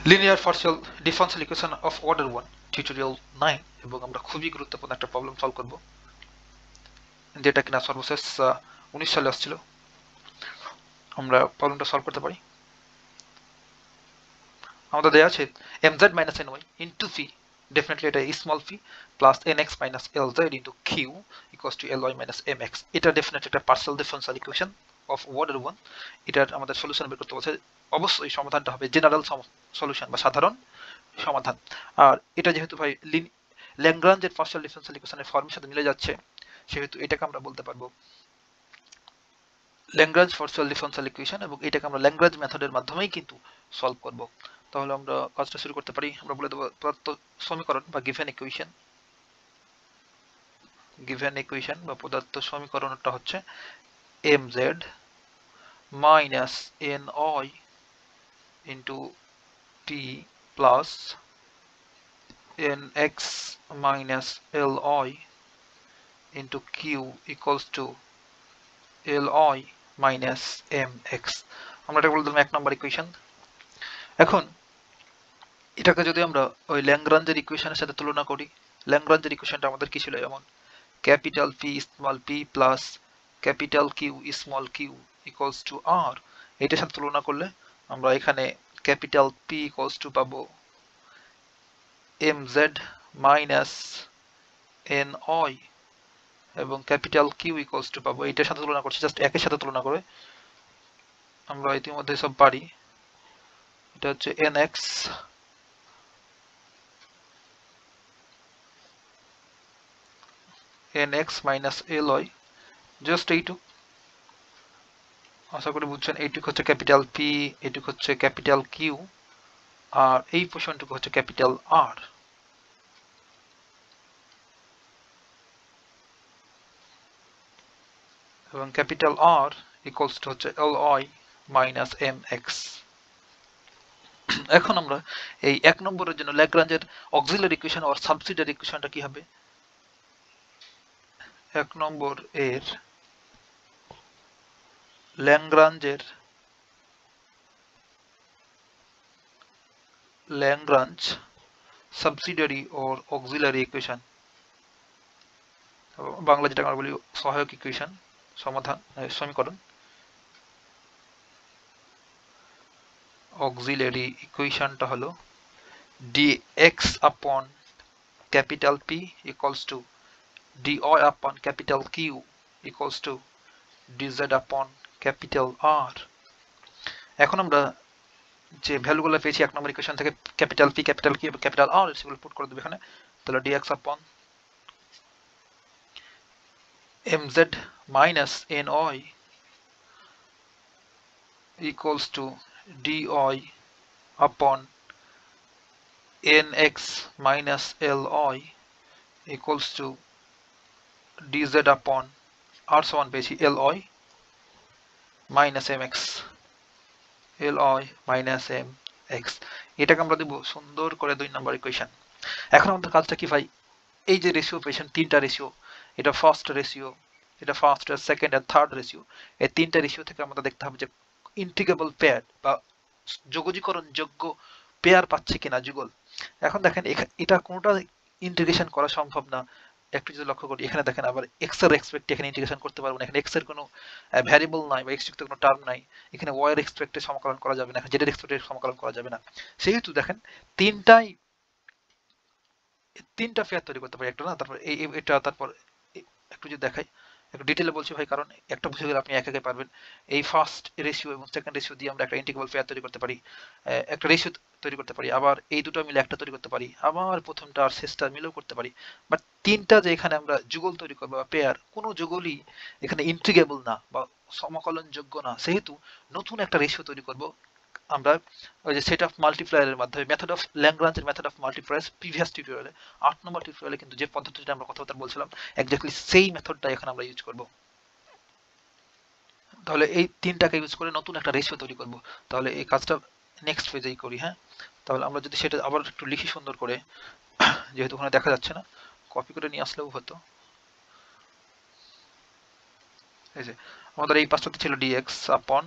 Linear partial differential equation of order 1 tutorial 9 এবং আমরা খুবই গুরুত্বপূর্ণ একটা প্রবলেম সলভ করব যেটা কিনা সর্বশেষ 19 সালে আসছিল। আমরা প্রবলেমটা সলভ করতে পারি। আমাদের দেয়া আছে mz minus ny into phi, definitely এটা small phi plus nx minus lz into q equals to ly minus mx। এটা ডেফিনেটলি একটা partial differential equation of order 1। এটার আমাদের সলিউশন বের করতে বলছে। অবশ্যই সমাধানটা হবে জেনারেল সলিউশন বা সাধারণ সমাধান। আর এটা যেহেতু ভাই ল্যাগ্রাঞ্জের পার্শিয়াল ডিফারেনশিয়াল ইকুয়েশনের ফর্মের সাথে মিলে যাচ্ছে, সেহেতু এটাকে আমরা বলতে পারবো ল্যাগ্রাঞ্জ পার্শিয়াল ডিফারেনশিয়াল ইকুয়েশন, এবং এটাকে আমরা ল্যাগ্রাঞ্জ মেথডের মাধ্যমেই কিন্তু সলভ করব। তাহলে আমরা কাজটা শুরু করতে পারি। আমরা বলে দেবো প্রদত্ত সমীকরণ বা গিভেন ইকুয়েশন বা প্রদত্ত সমীকরণটা হচ্ছে mz minus ny into t plus nx minus ly into q equals to ly minus mx। আমরা এটা বলে দিলাম 1 নম্বর ইকুয়েশন। এখন এটাকে যদি আমরা ওই ল্যাগ্রাঞ্জের ইকুয়েশনের সাথে তুলনা করি, ল্যাগ্রাঞ্জের ইকুয়েশনটা আমাদের কি ছিল? যেমন capital P small p plus capital Q small q equals to r। এটার সাথে তুলনা করলে আমরা এখানে ক্যাপিটাল P ইকুয়ালস টু পাবো mz মাইনাস ny এবং ক্যাপিটাল Q ইকুয়ালস টু পাবো, এটার সাথে তুলনা করছি, জাস্ট একের সাথে তুলনা করে। আমরা ইতিমধ্যে সব পারি। এটা হচ্ছে nx মাইনাস ly, জাস্ট এইটুক। আশা করি বুঝছেন। এইটুক হচ্ছে ক্যাপিটাল P, এইটুক হচ্ছে ক্যাপিটাল Q, আর এই পোর্শনটুকু হচ্ছে ক্যাপিটাল R। এবং ক্যাপিটাল R ইকুয়ালস টু হচ্ছে ly মাইনাস mx। এখন আমরা এই 1 নম্বরের জন্য ল্যাগ্রাঞ্জের অক্সিলারি ইকুয়েশন আর সাবসিডিয়ারি ইকুয়েশনটা কি হবে? 1 নম্বর এর Lagrange subsidiary or auxiliary equation, Bangla যেটা আমরা বলি সহায়ক ইকুয়েশন, সমাধান সমীকরণ। অক্সিলারি ইকুয়েশনটা হলো dx upon capital P equals to dy upon capital Q equals to dz upon capital R। এখন আমরা যে ভ্যালুগুলো পেয়েছি 1 নম্বর ইকুয়েশন থেকে, ক্যাপিটাল P ক্যাপিটাল Q এবং ক্যাপিটাল R, সেগুলো পুট করে দেব এখানে। তাহলে dx upon mz minus ny equals to dy upon nx minus ly equals to dz upon r সমান পেয়েছি ly minus mx, ly minus mx। এটাকে আমরা দেব সুন্দর করে 2 নম্বর ইকুয়েশন। এখন আমাদের কাজটা কি ভাই? এই যে রেশিও পেয়েছেন, তিনটা রেশিও, এটা ফার্স্ট রেশিও, এটা ফার্স্ট, সেকেন্ড আর থার্ড রেশিও। এই তিনটা রেশিও থেকে আমাদের দেখতে হবে যে ইন্টিগ্রেবল পেয়ার বা যোগজীকরণ যোগ্য পেয়ার পাচ্ছে কিনা, যুগল। এখন দেখেন এটা কোনোটা ইন্টিগ্রেশন করা সম্ভব না। একটু যদি লক্ষ্য করি, এখানে দেখেন আবার এক্স এর রেসপেক্ট এখানে ইন্টিগ্রেশন করতে পারবো না। এখানে এক্স এর কোনো ভ্যারিয়েবল নাই বা এক্স যুক্ত কোনো টার্ম নাই। এখানে ওয়াই এর রেসপেক্টে সমাকলন করা যাবে না, এখানে জেড এর রেসপেক্টে সমাকলন করা যাবে না। সেহেতু দেখেন তিনটা পেয়ার তৈরি করতে পারি, একটা না, তারপর এটা, তারপর একটু যদি দেখাই, একটু ডিটেলে বলছি ভাই, কারণ একটা বুঝে গেলে আপনি একে পারবেন। এই ফার্স্ট রেশিও এবং সেকেন্ড রেশিও দিয়ে আমরা একটা ইন্টিগ্রেবল পেয়ার তৈরি করতে পারি, একটা রেশিও তৈরি করতে পারি, আবার এই দুটো মিলে একটা তৈরি করতে পারি, আবার প্রথমটা আর শেষটা মিলেও করতে পারি। বাট তিনটা যে এখানে আমরা যুগল তৈরি করবো বা পেয়ার, কোনো যুগলই এখানে ইন্টিগ্রেবল না বা সমাকলন যোগ্য না। সেহেতু নতুন একটা রেশিও তৈরি করব আমরা ওই যে সেট অফ মাল্টিপ্লায়ারের মাধ্যমে, মেথড অফ ল্যাগ্রাঞ্জের মেথড অফ মাল্টিপ্লায়ার্স প্রিভিয়াস টিউটোরিয়ালে 8 নম্বর টিউটোরিয়ালে কিন্তু যে পদ্ধতিটা আমরা কথাবার্তা বলছিলাম, এক্স্যাক্টলি সেই মেথডটা এখানে আমরা ইউজ করব। তাহলে এই তিনটাকে ইউজ করে নতুন একটা রেশিও তৈরি করব। তাহলে এই কাজটা নেক্সট পেজেই করি। হ্যাঁ, তাহলে আমরা যদি সেটা আবার একটু লিখি সুন্দর করে, যেহেতু ওখানে দেখা যাচ্ছে না, কপি করে নিয়ে আসলেও হতো। এই যে আমাদের এই পাঁচটাতে ছিল dx upon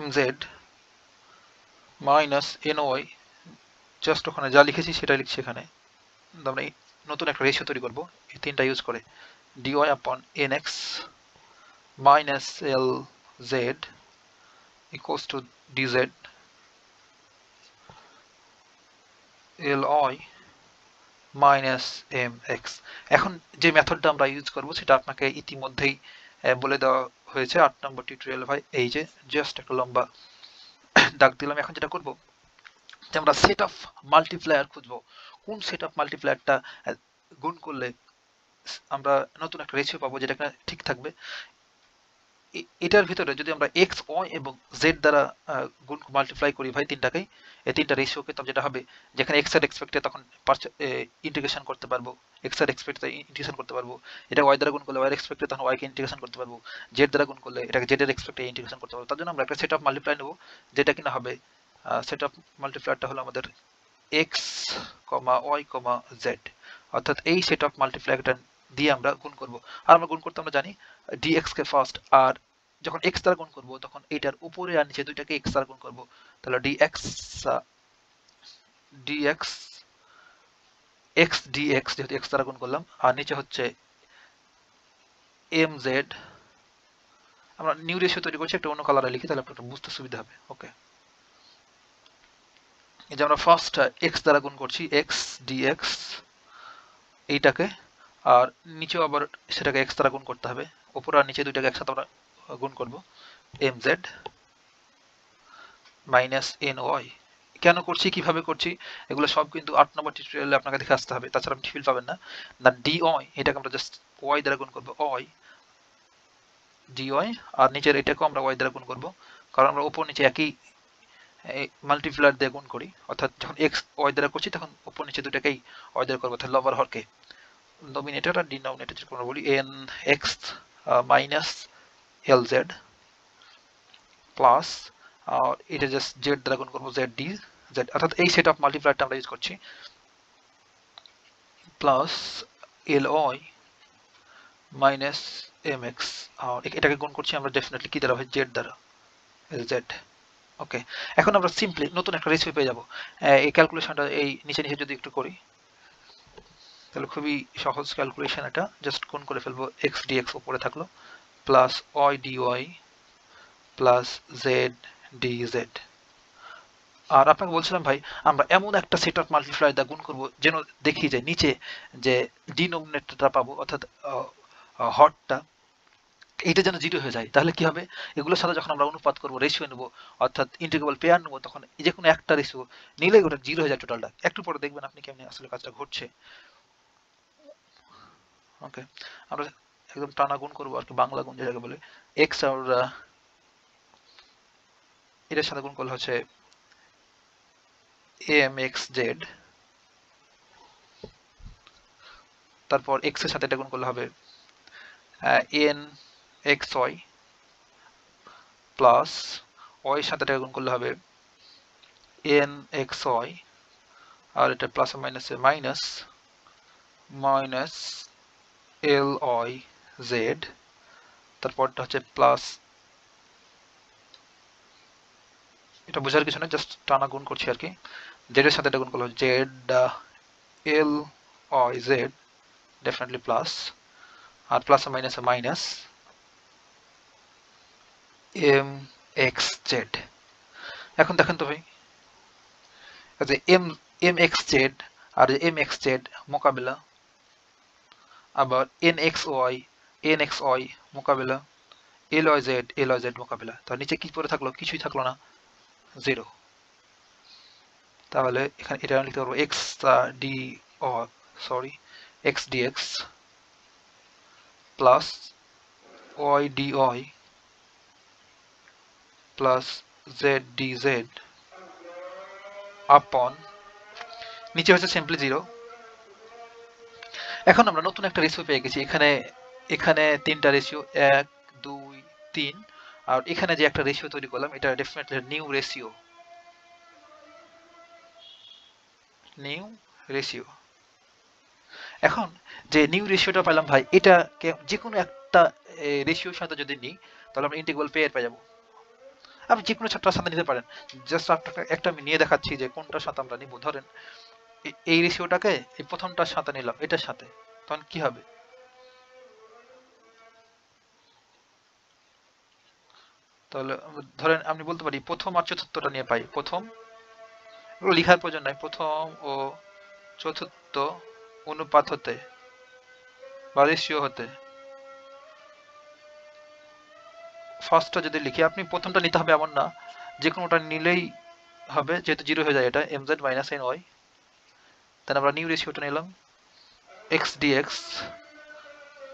mz minus ny, just ওখানে যা লিখেছি সেটাই লিখছি এখানে। আমরা নতুন একটা রেশিও তৈরি করব এই তিনটা ইউজ করে, dy upon nx minus lz equals to dz ly minus mx। এখন যে মেথডটা আমরা ইউজ করব সেটা আপনাকে ইতিমধ্যেই বলে দেওয়া হয়েছে 8 নম্বর টিউটোরিয়াল ভাই। এই যে জাস্ট একটা লম্বা দাগ দিলাম। এখন যেটা করব যে আমরা সেট অফ মাল্টিপ্লায়ার খুঁজবো, কোন সেট অফ মাল্টিপ্লায়ারটা গুণ করলে আমরা নতুন একটা রেশিও পাবো যেটা ঠিক থাকবে। এটার ভিতরে যদি আমরা x, y এবং z দ্বারা গুণ মাল্টিপ্লাই করি ভাই তিনটাকেই, এই তিনটা রেশিওকে, তখন যেটা হবে যেখানে x এর এক্সপেক্টে তখন ইন্টিগ্রেশন করতে পারবো, x এর এক্সপেক্টে ইন্টিগ্রেশন করতে পারবো, এটা y দ্বারা গুণ করলে y এর এক্সপেক্টে তখন y কে ইন্টিগ্রেশন করতে পারবো, z দ্বারা গুণ করলে এটাকে z এর এক্সপেক্টে ইন্টিগ্রেশন করতে পারবো। তার জন্য আমরা একটা সেট অফ মাল্টিপ্লাই নেব, যেটা কিনা হবে সেট অফ মাল্টিপ্লায়ারটা হলো আমাদের x, y, z, অর্থাৎ এই সেট অফ মাল্টিপ্লায়ারটা দিয়ে আমরা গুণ করব। আর আমরা গুণ করতে আমরা জানি dx কে ফার্স্ট, আর যখন x দ্বারা গুণ করব তখন এটার উপরে আর নিচে দুইটাকে x দ্বারা গুণ করব, তাহলে dx x dx যেহেতু x দ্বারা গুণ করলাম, আর নিচে হচ্ছে mz। আমরা নিউ রেশিও তৈরি করছি, একটা অন্য কালারে লিখি তাহলে আপনাদের বুঝতে সুবিধা হবে। ওকে, এই যে আমরা ফার্স্ট x দ্বারা গুণ করছি, x dx এইটাকে, আর নিচেও আবার সেটাকে x দ্বারা গুণ করতে হবে, উপর আর নিচে দুইটাকে একসাথে আমরা গুণ করব, mz মাইনাস ny। কেন করছি, কিভাবে করছি, এগুলো সব কিন্তু 8 নম্বর টিউটোরিয়ালে আপনাকে দেখে আসতে হবে, তাছাড়া আপনি ফিল পাবেন না। না dy, এটাকে আমরা জাস্ট y দ্বারা গুণ করব, y dy, আর নিচের এটাকেও আমরা y দ্বারা গুণ করব, কারণ আমরা উপর নিচে একই মাল্টিপ্লায়ার দিয়ে গুণ করি, অর্থাৎ যখন x y দ্বারা করছি তখন উপর নিচে দুটাকেই y দ্বারা করবো, অর্থাৎ লবার হরকে ডোমিনেটর আর ডিনোমিনেটর যেটা আমরা বলি nx মাইনাস lz প্লাস, আর এটা জাস্ট z দ্বারা গুণ করবো, z dz, অর্থাৎ এই সেট অফ মাল্টিপ্লায়ারটা আমরা ইউজ করছি, প্লাস ly মাইনাস mx, আর এটাকে গুণ করছি আমরা ডেফিনেটলি কি দ্বারা হয়, z দ্বারা, lz। ওকে, এখন আমরা সিম্পলি নতুন একটা রেসিপি পেয়ে যাব। এই ক্যালকুলেশনটা এই নিচে নিচে যদি একটু করি তাহলে খুবই সহজ ক্যালকুলেশন, এটা জাস্ট গুণ করে ফেলবো, x dx উপরে থাকলো plus y dy plus z dz। আর আপনাকে বলছিলাম ভাই আমরা এমন একটা সেট অফ মাল্টিপ্লায়ার দা গুণ করব যেন দেখি যে নিচে যে ডিনোমিনেটরটা পাবো, অর্থাৎ হরটা, এইটা যেন জিরো হয়ে যায়। তাহলে কি হবে, এগুলোর সাথে যখন আমরা অনুপাত করব, রেশিও নেব, অর্থাৎ ইন্টিগ্রেবল পেয়ার নেব, তখন যে কোনো একটা রেশিও নিলেই ওটা জিরো হয়ে যায় টোটালটা। একটু পরে দেখবেন আপনি কেমনি আসলে কাজটা ঘটছে। ওকে, আমরা একদম টানা গুণ করবো আর কি, বাংলা গুণ যেটাকে বলে, এক্স আর এটার সাথে গুণ করলে হচ্ছে amxz, তারপর এক্স এর সাথে এটা গুণ করলে হবে nxy প্লাস y এর সাথে এটা গুণ করলে হবে nxy, আর এটা plus minus minus minus lyz, তারপরটা হচ্ছে প্লাস, এটা বোঝার কিছু না, জাস্ট টানা গুণ করছি আর কি, z এর সাথে এটা গুণ করলে z lyz ডেফিনেটলি প্লাস, আর প্লাস মাইনাস মাইনাস mxz। এখন দেখেন তো ভাই যে mxz আর mxz মোকাবেলা, আবার nxy মোকাবেলা, lyz মোকাবেলা, তো নিচে কি পড়ে থাকলো, কিছুই থাকলো না, জিরো। তাহলে এখানে এটা লিখতে পারবো x dx plus y dy plus z dz আপন, নিচে হচ্ছে সিম্পলি জিরো। এখন আমরা নতুন একটা রেশিও পেয়ে গেছি, এখানে তিনটা রেশিও, 1 2 3, আর এখানে যে একটা রেশিও তৈরি করলাম এটা ডেফিনেটলি নিউ রেশিও। এখন যে নিউ রেশিওটা পেলাম ভাই, এটাকে যে কোনো একটা রেশিওর সাথে যদি নিই তাহলে আমরা ইন্টিগ্রাল পেয়ার পেয়ে যাবো। আপনি যে কোনো ছাত্রের সাথে নিতে পারেন। জাস্ট আপনাকে একটা আমি নিয়ে দেখাচ্ছি যে কোনটার সাথে আমরা নিব। ধরেন এই রেশিওটাকে এই প্রথমটার সাথে নিলাম, এটার সাথে, তখন কি হবে? তাহলে ধরেন আমি বলতে পারি প্রথম আর চতুর্থটা নিয়ে পাই। প্রথম, এগুলো লিখার প্রয়োজন নাই, প্রথম ও চতুর্থ অনুপাত হতে বা রেশিও হতে ফার্স্টটা যদি লিখি, আপনি প্রথমটা নিতে হবে এমন না, যে কোনোটা নিলেই হবে, যেহেতু জিরো হয়ে যায় এটা mz মাইনাস এন ওয়াই। তাহলে আমরা নিউ রেশিওটা নিলাম x dx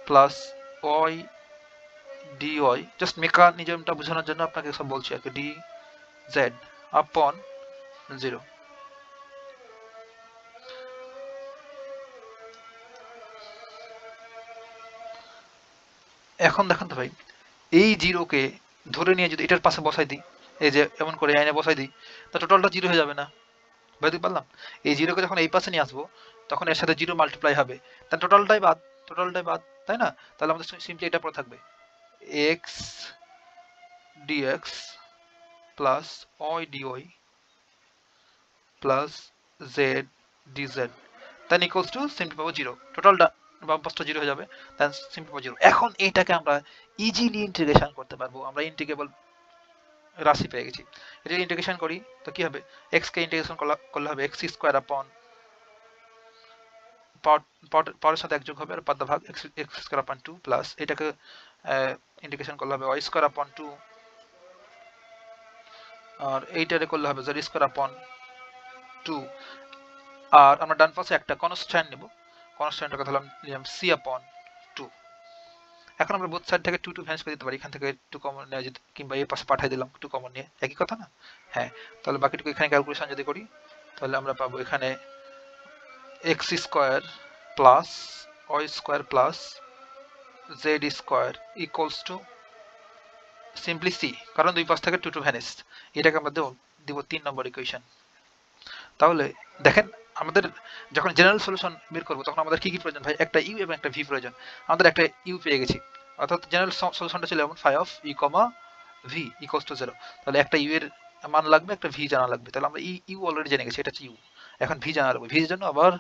plus y dy, just মেকানিজমটা বোঝানোর জন্য আপনাকে সব বলছি আর কি, dz আপন 0। এখন দেখেন তো ভাই, এই জিরোকে ধরে নিয়ে যদি এটার পাশে বসাই দিই, এই যে এমন করে আইনে বসাই দিই, তা টোটালটা জিরো হয়ে যাবে না? বুঝতে পারলাম? এই জিরোকে যখন এই পাশে নিয়ে আসবো, তখন এর সাথে জিরো মাল্টিপ্লাই হবে, তা টোটালটাই বাদ, টোটালটাই বাদ, তাই না? তাহলে আমাদের সিম্পলি এটা পড়ে থাকবে x dx plus y dy plus z dz, then equals to simply পাবো জিরো, টোটালটা বাম পাশটা জিরো হয়ে যাবে, দেন সিম্পলি পাবো জিরো। এখন এইটাকে আমরা ইজিলি ইন্টিগ্রেশন করতে পারবো, আমরা ইন্টিগ্রেবল রাশি পেয়ে গেছি। এটা যদি ইন্টিগ্রেশন করি তো কি হবে, x কে ইন্টিগ্রেশন করলে হবে x স্কয়ার আপন পাওয়ারের সাথে এক যোগ হবে আর পাদ্য ভাগ x স্কয়ার আপন 2 প্লাস এটাকে ইন্টিগ্রেশন করলে হবে y স্কয়ার আপন 2 আর এইটারে করলে হবে z স্কয়ার আপন 2। আর আমরা ডান পাশে একটা কনস্ট্যান্ট নেব, কনস্ট্যান্টের কথা নিলাম c আপন 2। এখন আমরা বোথ সাইড থেকে 2 2 ভ্যানিশ করে দিতে পারি, এখান থেকে 2 কমন নেওয়া যেতে, কিংবা এই পাশে পাঠিয়ে দিলাম 2 কমন নিয়ে, একই কথা না? হ্যাঁ, তাহলে বাকিটুকু এখানে ক্যালকুলেশন যদি করি, তাহলে আমরা পাবো এখানে x square plus y square plus z square equals to simply c, কারণ দুই পাশ থেকে 2 2 ভ্যানিশ। এটাকে আমরা দিব 3 নম্বর ইকুয়েশন। তাহলে দেখেন, আমাদের যখন জেনারেল সলিউশন বের করব তখন আমাদের কি কি প্রয়োজন ভাই? একটা ইউ এবং একটা ভি প্রয়োজন। আমাদের একটা ইউ পেয়ে গেছি, অর্থাৎ জেনারেল সলিউশনটা ছিল এমন phi of e comma v equals to 0। তাহলে একটা ইউ এর মান লাগবে, একটা ভি জানা লাগবে। তাহলে আমরা ইউ অলরেডি জেনে গেছি, এটা হচ্ছে ইউ। এখন ভি জানা লাগবে, ভির জন্য আবার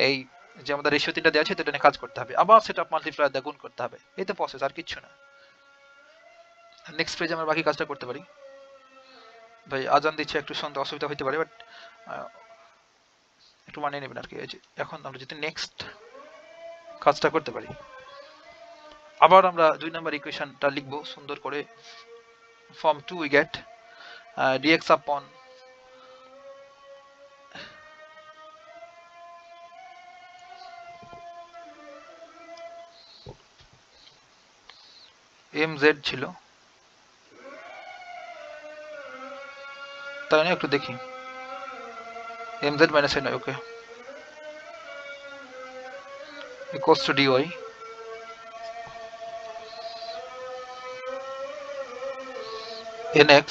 এই যে আমাদের রেশিও 3টা দেওয়া আছে এটা নিয়ে কাজ করতে হবে, আবার সেটা মাল্টিপ্লায়ার দিয়ে গুণ করতে হবে। এই তো প্রসেস, আর কিছু না। নেক্সট পেজে আমরা বাকি কাজটা করতে পারি। ভাই আজান দিচ্ছে, একটু শুনতে অসুবিধা হতে পারে, বাট একটু মানিয়ে নেবেন আর কি। এখন আমরা যদি নেক্সট কাজটা করতে পারি, আবার আমরা 2 নম্বর ইকুয়েশনটা লিখবো সুন্দর করে। Form 2 we get dx upon mz ছিল, তাই না? একটু দেখি, mz minus n, okay, equals to dy nx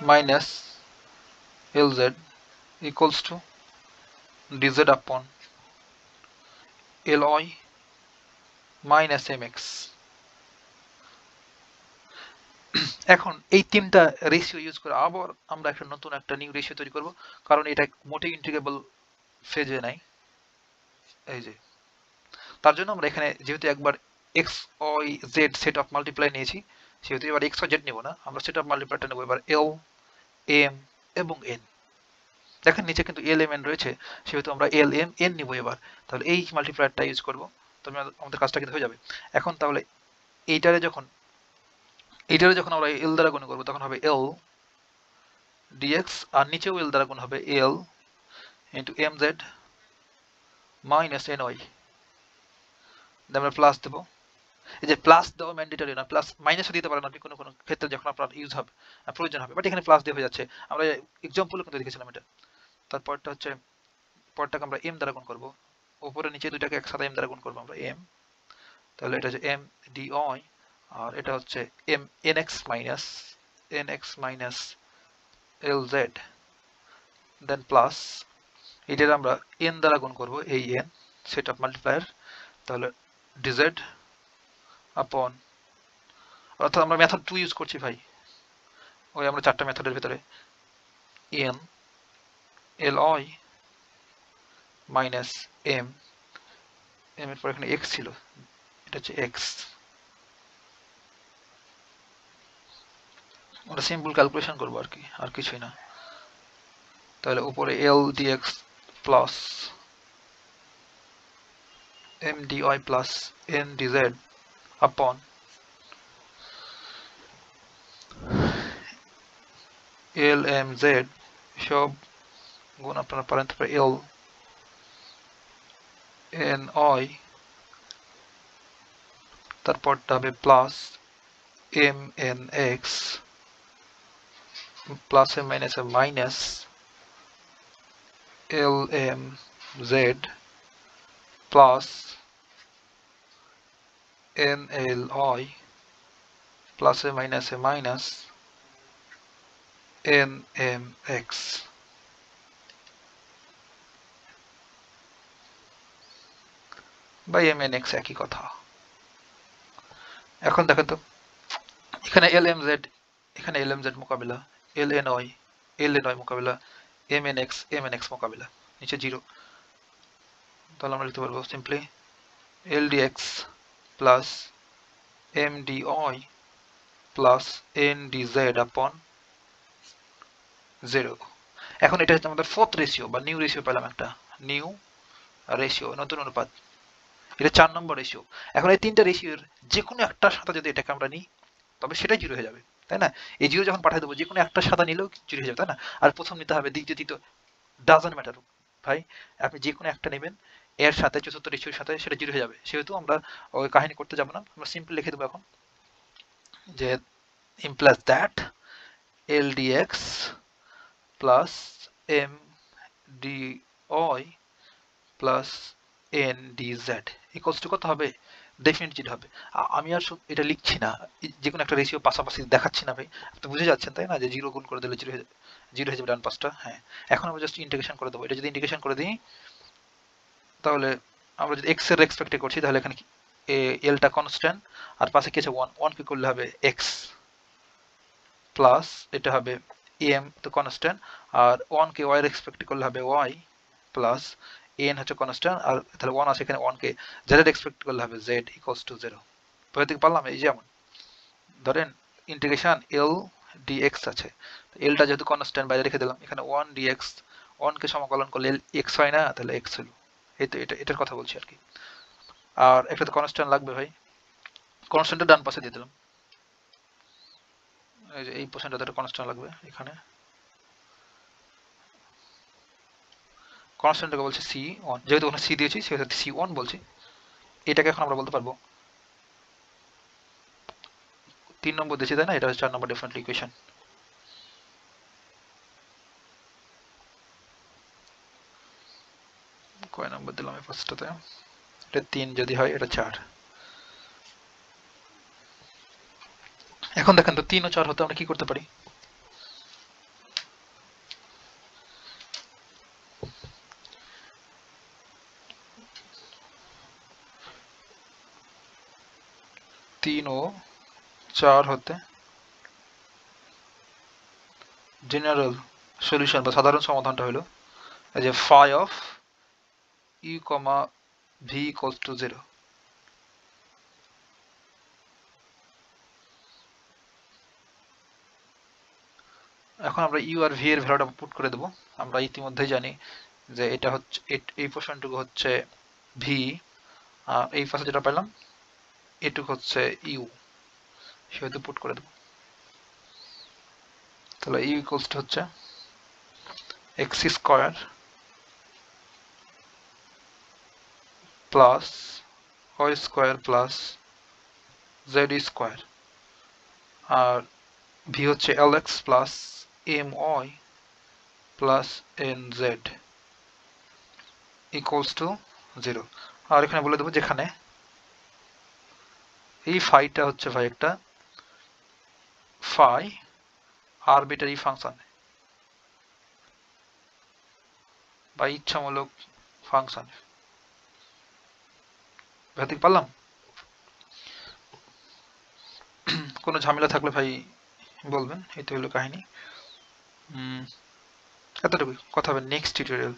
minus lz equals to dz upon ly minus mx। এখন এই তিনটা রেশিও ইউজ করে আবার আমরা একটা নতুন একটা নিউ রেশিও তৈরি করব, কারণ এটা মোটেই ইন্টিগ্রেবল ফেজে নাই। এই যে তার জন্য আমরা এখানে যেহেতু একবার x y z set of multiply নিয়েছি, সেহেতু এবার এক্স ওয়াই জেড নেব না, আমরা সেট অফ মাল্টিপ্লাইটা নেব এবার এল এম এবং এন। দেখেন নিচে কিন্তু এল এম এন রয়েছে, সেহেতু আমরা এল এম এন নিব এবার। তাহলে এই মাল্টিপ্লায়ারটা ইউজ করব, তবে আমাদের কাজটা কিন্তু হয়ে যাবে। এখন তাহলে এইটারে যখন আমরা এল দ্বারা গুণ করবো তখন হবে এল ডিএক্স, আর নিচেও এল দ্বারা গুণ হবে L into M Z minus N Y. আমরা প্লাস দেবো, এই যে প্লাস দেওয়া ম্যান্ডেটরি না, প্লাস মাইনাসও দিতে পারেন আপনি কোনো কোনো ক্ষেত্রে যখন আপনার ইউজ হবে, প্রয়োজন হবে, বাট এখানে প্লাস দিয়ে হয়ে যাচ্ছে। আমরা এক্সাম্পলও কিন্তু দেখেছিলাম এটা। তারপরটা হচ্ছে, পরটাকে আমরা এম দ্বারা গুণ করবো, উপরে নিচে দুইটাকে একসাথে এম দ্বারা গুণ করবো আমরা এম, তাহলে এটা হচ্ছে এম ডি ওয়াই, আর এটা হচ্ছে M N x minus L Z, দেন প্লাস এটার আমরা এন দ্বারা গুণ করবো, এই এন সেট অফ মাল্টিপ্লায়ার, তাহলে ডিজেড আপন, অর্থাৎ আমরা মেথড 2 ইউজ করছি ভাই, ওই আমরা চারটা মেথডের ভিতরে n li মাইনাস m এর পর এখানে x ছিল, এটা হচ্ছে x। আমরা সিম্পল ক্যালকুলেশন করবো আর কি, আর কিছুই না। তাহলে উপরে l dx plus m dy plus n dz আপন l m z সব গুণ আপনারা পারেন, তারপরে l n i, তারপরটা হবে plus m n x plus m minus m minus l m z plus n l i plus m minus m minus n m x। By m n x একই কথা। এখন দেখেন তো এখানে lmz, এখানে lmz মোকাবিলা, lny মোকাবিলা, mnx মোকাবিলা, নিচে 0। তাহলে আমরা লিখতে পারবো simply ldx plus mdy plus ndz আপন 0। এখন এটা হচ্ছে আমাদের ফোর্থ রেশিও বা নিউ রেশিও পেলাম, একটা নিউ রেশিও, নতুন অনুপাত। এটা 4 নম্বর রেশিও। এখন এই তিনটা রেশিওর যে কোনো একটার সাথে যদি এটাকে আমরা নিই তবে সেটাই 0 হয়ে যাবে, তাই না? এই 0 যখন পাঠিয়ে দেবো যে কোনো একটার সাথে নিলেও 0 হয়ে যাবে, তাই না? আর প্রথম নিতে হবে, দ্বিতীয় তৃতীয় ডাজন্ট ম্যাটার ভাই, আপনি যে কোনো একটা নেবেন এর সাথে, চতুর্থ রেশিওর সাথে, সেটা 0 হয়ে যাবে। সেহেতু আমরা ওই কাহিনী করতে যাব না, আমরা সিম্পল লিখে দেবো এখন যে implies that ldx plus mdy plus ndz equals to কত হবে? ডেফিনেট 0 হবে। আমি আর এটা লিখছি না, যে কোনো একটা রেশিও পাশাপাশি দেখাচ্ছি না ভাই, আপনি বুঝে যাচ্ছেন তাই না, যে 0 গুণ করে দিলে 0 হয়ে যাবে ডান পাশটা। হ্যাঁ, এখন আমরা জাস্ট ইন্টিগ্রেশন করে দেবো। এটা যদি ইন্টিগ্রেশন করে দিই তাহলে আমরা যদি x এর রেসপেক্টে করছি তাহলে এখানে এলটা কনস্ট্যান্ট আর পাশে কি আছে 1 কে করলে হবে x প্লাস এটা হবে m তো কনস্ট্যান্ট, আর 1 কে y এর রেসপেক্টে করলে হবে y প্লাস n হচ্ছে কনস্ট্যান্ট, আর তাহলে 1 আছে এখানে, 1 কে z এর রেসপেক্ট করলে হবে z ইকুয়ালস টু 0। বুঝতে পারলাম? এই যেমন ধরেন ইন্টিগ্রেশন l dx আছে, lটা যেহেতু কনস্ট্যান্ট বাইরে রেখে দিলাম, এখানে 1 dx 1 কে সমাকলন করলে x হয় না, তাহলে x হলো। এই তো এটার কথা বলছি আর কি। আর একটা তো কনস্ট্যান্ট লাগবে ভাই, কনস্ট্যান্টটা ডান পাশে দিয়ে দিলাম, এই যে এই পোর্শনটাতে একটা কনস্ট্যান্ট লাগবে। এখানে কনস্ট্যান্টটাকে বলছি c1, যেহেতু ওখানে c দিয়েছি সেহেতু c1 বলছি। এটাকে এখন আমরা বলতে পারবো 3 নম্বর দিয়েছি তাই না, এটা হচ্ছে 4 নম্বর ডিফারেন্ট ইকুয়েশন। কয় নম্বর দিলাম এই ফার্স্টটাতে? এটা 3 যদি হয় এটা 4। এখন দেখেন তো 3 ও 4 হতে আমরা কি করতে পারি? তিন ও 4 হতে জেনারেল সলিউশন বা সাধারণ সমাধানটা হলো এই যে phi of u, v equals to 0। এখন আমরা u আর v এর ভ্যালুটা পুট করে দেব। আমরা ইতিমধ্যেই জানি যে এটা হচ্ছে, এই পোর্শনটুকু হচ্ছে v, আর এই পাশে যেটা পেলাম এটুকু হচ্ছে u, সেহেতু পুট করে দেব। তাহলে u ইকুয়ালস টু হচ্ছে x square plus y square plus z square, আর v হচ্ছে lx plus my plus nz equals to 0। আর এখানে বলে দেবো যেখানে এই ফাইটা হচ্ছে ভাই একটা ফাই আরবিটারি ফাংশন বা ইচ্ছামূলক ফাংশন। বুঝতে পারলাম? কোনো ঝামেলা থাকলে ভাই বলবেন। এই তো হলো কাহিনী। এতটুকুই, কথা হবে নেক্সট টিউটোরিয়াল।